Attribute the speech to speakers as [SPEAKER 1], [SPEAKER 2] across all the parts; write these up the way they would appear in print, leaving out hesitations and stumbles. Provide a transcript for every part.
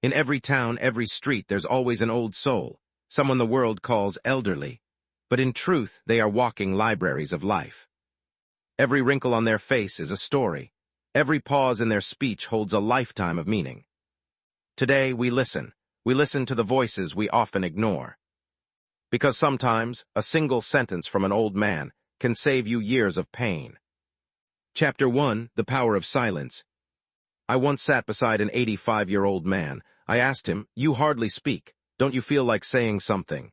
[SPEAKER 1] In every town, every street, there's always an old soul, someone the world calls elderly. But in truth, they are walking libraries of life. Every wrinkle on their face is a story. Every pause in their speech holds a lifetime of meaning. Today, we listen. We listen to the voices we often ignore. Because sometimes, a single sentence from an old man can save you years of pain. Chapter 1, The Power of Silence. I once sat beside an 85-year-old man. I asked him, "You hardly speak. Don't you feel like saying something?"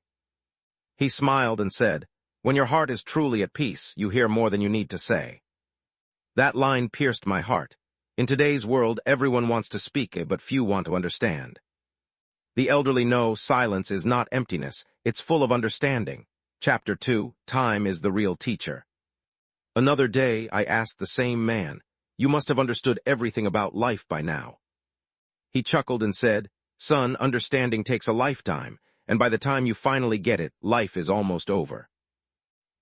[SPEAKER 1] He smiled and said, "When your heart is truly at peace, you hear more than you need to say." That line pierced my heart. In today's world, everyone wants to speak, but few want to understand. The elderly know silence is not emptiness, it's full of understanding. Chapter 2, Time is the Real Teacher. Another day, I asked the same man, "You must have understood everything about life by now." He chuckled and said, "Son, understanding takes a lifetime, and by the time you finally get it, life is almost over."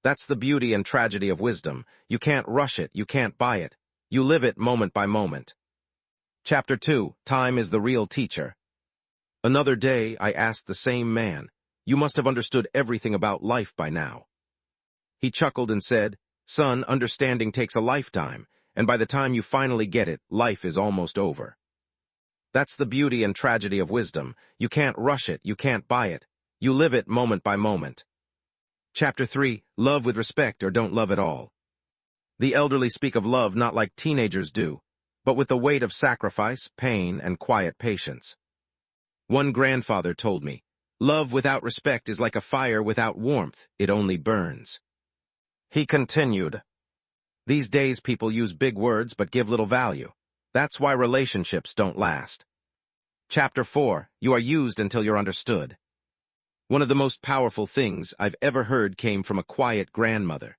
[SPEAKER 1] That's the beauty and tragedy of wisdom. You can't rush it, you can't buy it. You live it moment by moment. Chapter 2, Time is the Real Teacher. Another day, I asked the same man, "You must have understood everything about life by now." He chuckled and said, "Son, understanding takes a lifetime, and by the time you finally get it, life is almost over." That's the beauty and tragedy of wisdom. You can't rush it, you can't buy it. You live it moment by moment. Chapter 3, Love with Respect or Don't Love at All. The elderly speak of love not like teenagers do, but with the weight of sacrifice, pain, and quiet patience. One grandfather told me, "Love without respect is like a fire without warmth, it only burns." He continued, "These days people use big words but give little value. That's why relationships don't last." Chapter 4, You Are Used Until You're Understood. One of the most powerful things I've ever heard came from a quiet grandmother.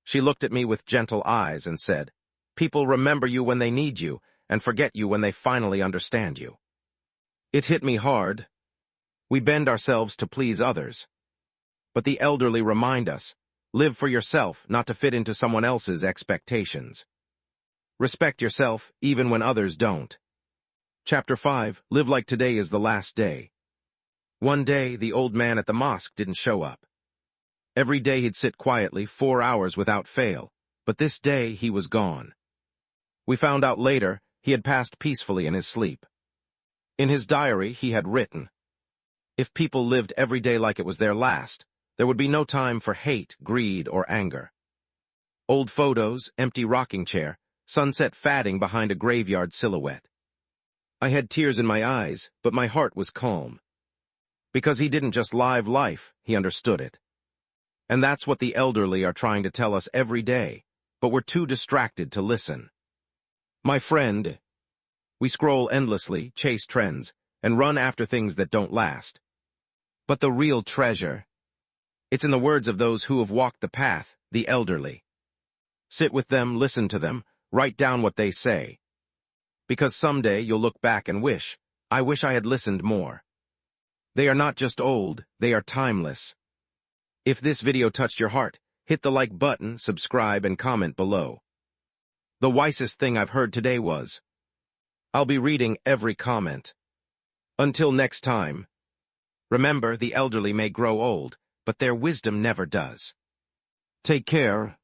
[SPEAKER 1] She looked at me with gentle eyes and said, "People remember you when they need you and forget you when they finally understand you." It hit me hard. We bend ourselves to please others. But the elderly remind us, live for yourself, not to fit into someone else's expectations. Respect yourself, even when others don't. Chapter 5, Live Like Today is the Last Day. One day, the old man at the mosque didn't show up. Every day he'd sit quietly 4 hours without fail, but this day he was gone. We found out later he had passed peacefully in his sleep. In his diary, he had written, "If people lived every day like it was their last, there would be no time for hate, greed, or anger." Old photos, empty rocking chair, sunset fading behind a graveyard silhouette. I had tears in my eyes, but my heart was calm. Because he didn't just live life, he understood it. And that's what the elderly are trying to tell us every day, but we're too distracted to listen. My friend, we scroll endlessly, chase trends, and run after things that don't last. But the real treasure, it's in the words of those who have walked the path, the elderly. Sit with them, listen to them, write down what they say. Because someday you'll look back and wish, "I wish I had listened more." They are not just old, they are timeless. If this video touched your heart, hit the like button, subscribe, and comment below. The wisest thing I've heard today was, I'll be reading every comment. Until next time, remember the elderly may grow old, but their wisdom never does. Take care.